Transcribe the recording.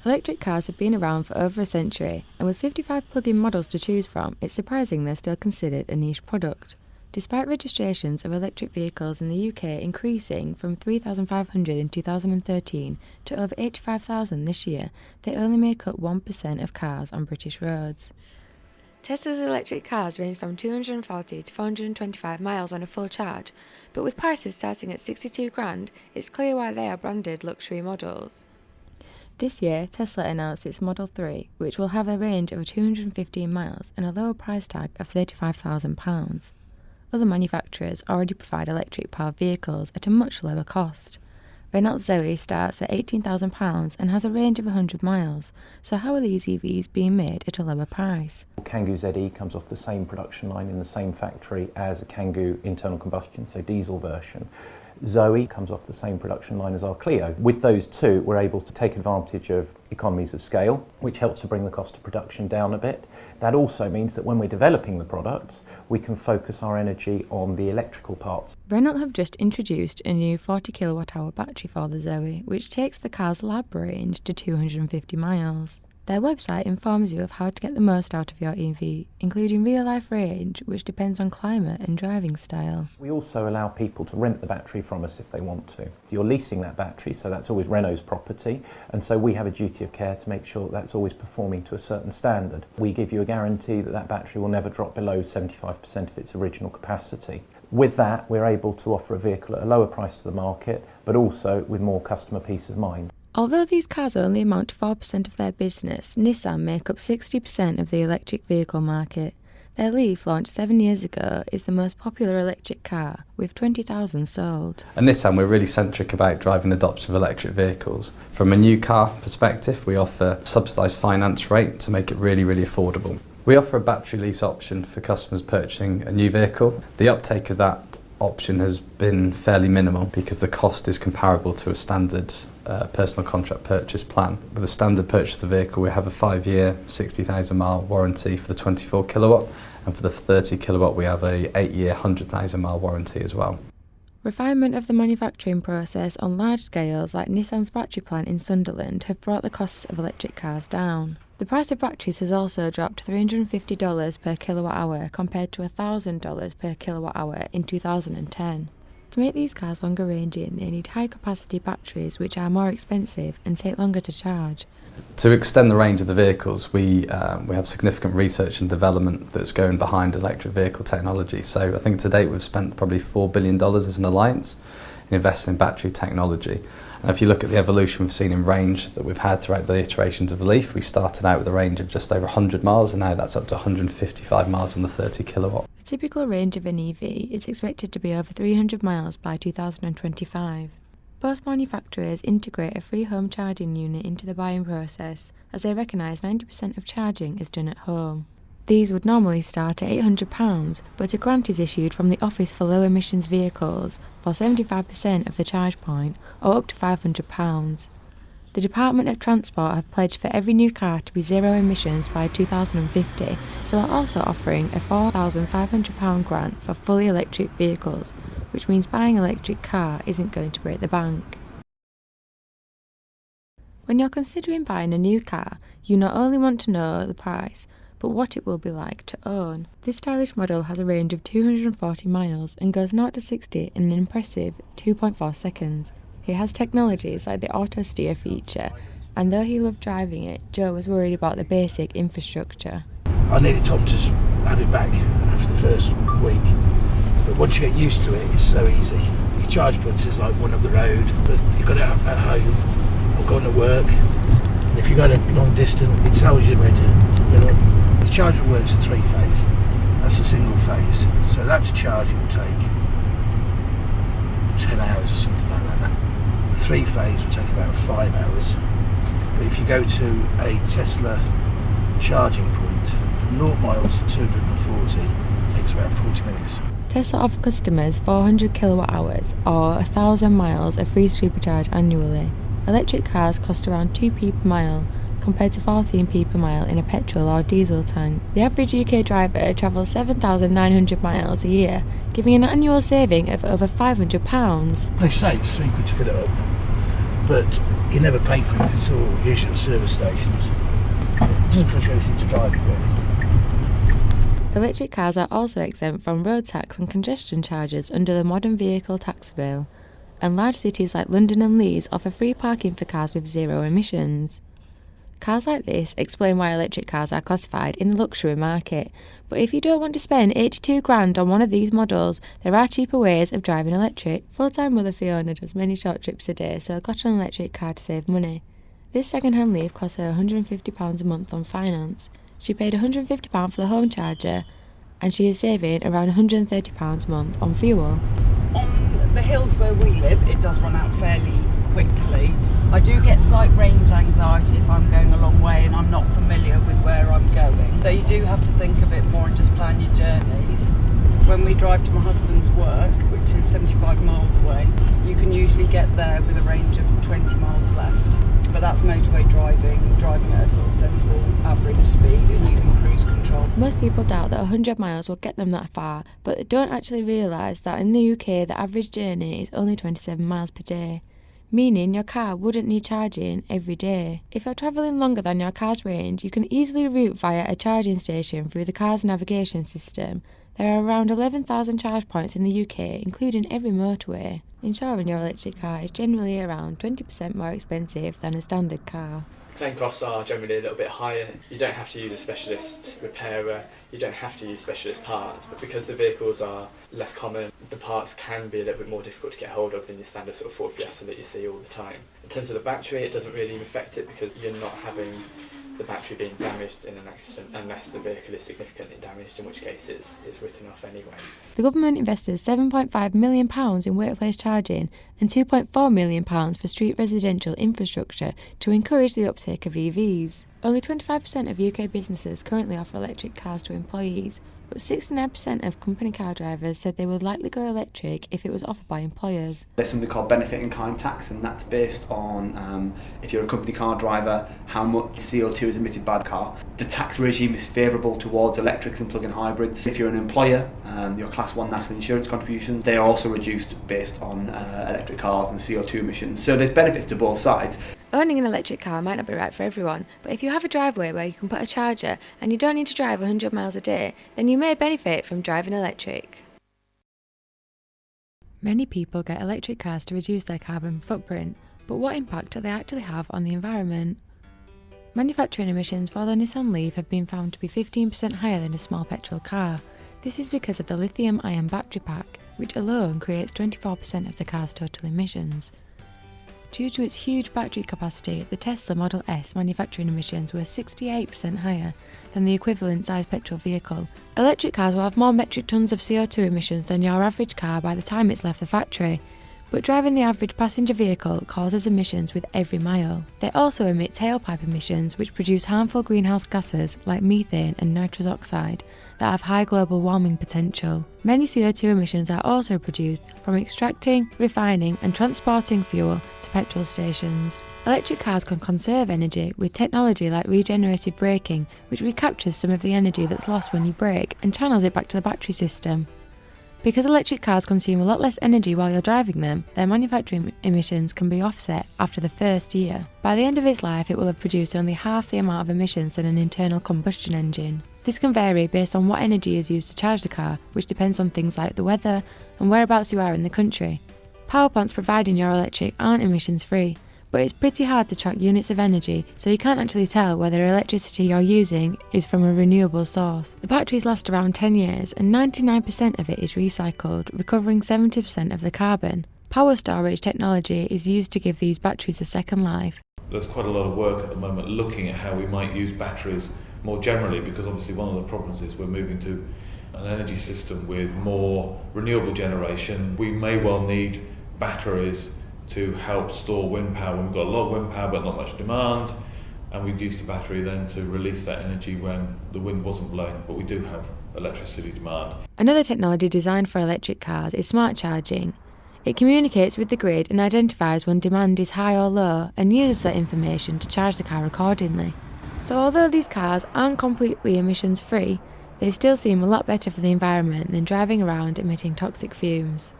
Electric cars have been around for over a century, and with 55 plug-in models to choose from, it's surprising they're still considered a niche product. Despite registrations of electric vehicles in the UK increasing from 3,500 in 2013 to over 85,000 this year, they only make up 1% of cars on British roads. Tesla's electric cars range from 240 to 425 miles on a full charge, but with prices starting at 62 grand, it's clear why they are branded luxury models. This year, Tesla announced its Model 3, which will have a range of 215 miles and a lower price tag of £35,000. Other manufacturers already provide electric-powered vehicles at a much lower cost. Renault Zoe starts at £18,000 and has a range of 100 miles, so how are these EVs being made at a lower price? Kangoo ZE comes off the same production line in the same factory as a Kangoo internal combustion, so diesel version. Zoe comes off the same production line as our Clio. With those two, we're able to take advantage of economies of scale, which helps to bring the cost of production down a bit. That also means that when we're developing the products, we can focus our energy on the electrical parts. Renault have just introduced a new 40 kilowatt-hour battery for the Zoe, which takes the car's lab range to 250 miles. Their website informs you of how to get the most out of your EV, including real-life range, which depends on climate and driving style. We also allow people to rent the battery from us if they want to. You're leasing that battery, so that's always Renault's property, and so we have a duty of care to make sure that that's always performing to a certain standard. We give you a guarantee that that battery will never drop below 75% of its original capacity. With that, we're able to offer a vehicle at a lower price to the market, but also with more customer peace of mind. Although these cars only amount to 4% of their business, Nissan make up 60% of the electric vehicle market. Their Leaf, launched 7 years ago, is the most popular electric car, with 20,000 sold. At Nissan, we're really centric about driving adoption of electric vehicles. From a new car perspective, we offer a subsidised finance rate to make it really, really affordable. We offer a battery lease option for customers purchasing a new vehicle. The uptake of that option has been fairly minimal because the cost is comparable to a standard personal contract purchase plan. With a standard purchase of the vehicle, we have a 5-year, 60,000 mile warranty for the 24 kilowatt, and for the 30 kilowatt we have a 8-year, 100,000 mile warranty as well. Refinement of the manufacturing process on large scales like Nissan's battery plant in Sunderland have brought the costs of electric cars down. The price of batteries has also dropped $350 per kilowatt hour compared to $1,000 per kilowatt hour in 2010. To make these cars longer ranging, they need high capacity batteries which are more expensive and take longer to charge. To extend the range of the vehicles, we have significant research and development that's going behind electric vehicle technology. So I think to date we've spent probably $4 billion as an alliance in investing in battery technology. And if you look at the evolution we've seen in range that we've had throughout the iterations of the Leaf, we started out with a range of just over 100 miles and now that's up to 155 miles on the 30 kilowatt. The typical range of an EV is expected to be over 300 miles by 2025. Both manufacturers integrate a free home charging unit into the buying process, as they recognise 90% of charging is done at home. These would normally start at £800, but a grant is issued from the Office for Low Emissions Vehicles for 75% of the charge point, or up to £500. The Department of Transport have pledged for every new car to be zero emissions by 2050, so are also offering a £4,500 grant for fully electric vehicles, which means buying an electric car isn't going to break the bank. When you're considering buying a new car, you not only want to know the price, but what it will be like to own. This stylish model has a range of 240 miles and goes 0 to 60 in an impressive 2.4 seconds. It has technologies like the auto steer feature, and though he loved driving it, Joe was worried about the basic infrastructure. I needed Tom to have it back after the first week, but once you get used to it, it's so easy. Your charge point is like one up the road, but you've got it at home or going to work. And if you go to long distance, it tells you where to fill up. The charger works at 3-phase. That's a single phase, so that to charge it will take 10 hours or something like that. The 3-phase will take about 5 hours. But if you go to a Tesla charging point from 0 miles to 240, it takes about 40 minutes. Tesla offer customers 400 kilowatt hours or 1,000 miles of free supercharge annually. Electric cars cost around 2p per mile, compared to 14p per mile in a petrol or diesel tank. The average UK driver travels 7,900 miles a year, giving an annual saving of over £500. They say it's £3 to fill it up, but you never pay for it. It's all usually at service stations. It doesn't cost you anything to drive it, really. Electric cars are also exempt from road tax and congestion charges under the Modern Vehicle Tax Bill, and large cities like London and Leeds offer free parking for cars with zero emissions. Cars like this explain why electric cars are classified in the luxury market, but if you don't want to spend 82 grand on one of these models, there are cheaper ways of driving electric. Full-time mother Fiona does many short trips a day, so got an electric car to save money. This second-hand Leaf cost her £150 a month on finance. She paid £150 for the home charger, and she is saving around £130 a month on fuel. On the hills where we live, it does run out fairly quickly. I do get slight range anxiety if I'm going a long way and I'm not familiar with where I'm going. So you do have to think a bit more and just plan your journeys. When we drive to my husband's work, which is 75 miles away, you can usually get there with a range of 20 miles left. But that's motorway driving at a sort of sensible average speed and using cruise control. Most people doubt that 100 miles will get them that far, but they don't actually realise that in the UK the average journey is only 27 miles per day, meaning your car wouldn't need charging every day. If you're travelling longer than your car's range, you can easily route via a charging station through the car's navigation system. There are around 11,000 charge points in the UK, including every motorway. Insuring your electric car is generally around 20% more expensive than a standard car. Claim costs are generally a little bit higher. You don't have to use a specialist repairer, you don't have to use specialist parts, but because the vehicles are less common, the parts can be a little bit more difficult to get hold of than your standard sort of Ford Fiesta that you see all the time. In terms of the battery, it doesn't really affect it because you're not having the battery being damaged in an accident unless the vehicle is significantly damaged, in which case it's written off anyway. The government invested £7.5 million in workplace charging and £2.4 million for street residential infrastructure to encourage the uptake of EVs. Only 25% of UK businesses currently offer electric cars to employees, but 69% of company car drivers said they would likely go electric if it was offered by employers. There's something called benefit in kind tax, and that's based on if you're a company car driver, how much CO2 is emitted by the car. The tax regime is favourable towards electrics and plug-in hybrids. If you're an employer, your Class 1 national insurance contributions, they are also reduced based on electric cars and CO2 emissions. So there's benefits to both sides. Owning an electric car might not be right for everyone, but if you have a driveway where you can put a charger and you don't need to drive 100 miles a day, then you may benefit from driving electric. Many people get electric cars to reduce their carbon footprint, but what impact do they actually have on the environment? Manufacturing emissions for the Nissan Leaf have been found to be 15% higher than a small petrol car. This is because of the lithium-ion battery pack, which alone creates 24% of the car's total emissions. Due to its huge battery capacity, the Tesla Model S manufacturing emissions were 68% higher than the equivalent size petrol vehicle. Electric cars will have more metric tons of CO2 emissions than your average car by the time it's left the factory, but driving the average passenger vehicle causes emissions with every mile. They also emit tailpipe emissions, which produce harmful greenhouse gases like methane and nitrous oxide that have high global warming potential. Many CO2 emissions are also produced from extracting, refining and transporting fuel to petrol stations. Electric cars can conserve energy with technology like regenerative braking, which recaptures some of the energy that's lost when you brake and channels it back to the battery system. Because electric cars consume a lot less energy while you're driving them, their manufacturing emissions can be offset after the first year. By the end of its life, it will have produced only half the amount of emissions than an internal combustion engine. This can vary based on what energy is used to charge the car, which depends on things like the weather and whereabouts you are in the country. Power plants providing your electric aren't emissions free, but it's pretty hard to track units of energy, so you can't actually tell whether electricity you're using is from a renewable source. The batteries last around 10 years and 99% of it is recycled, recovering 70% of the carbon. Power storage technology is used to give these batteries a second life. There's quite a lot of work at the moment looking at how we might use batteries more generally, because obviously one of the problems is we're moving to an energy system with more renewable generation. We may well need batteries to help store wind power. We've got a lot of wind power but not much demand, and we've used the battery then to release that energy when the wind wasn't blowing, but we do have electricity demand. Another technology designed for electric cars is smart charging. It communicates with the grid and identifies when demand is high or low and uses that information to charge the car accordingly. So although these cars aren't completely emissions free, they still seem a lot better for the environment than driving around emitting toxic fumes.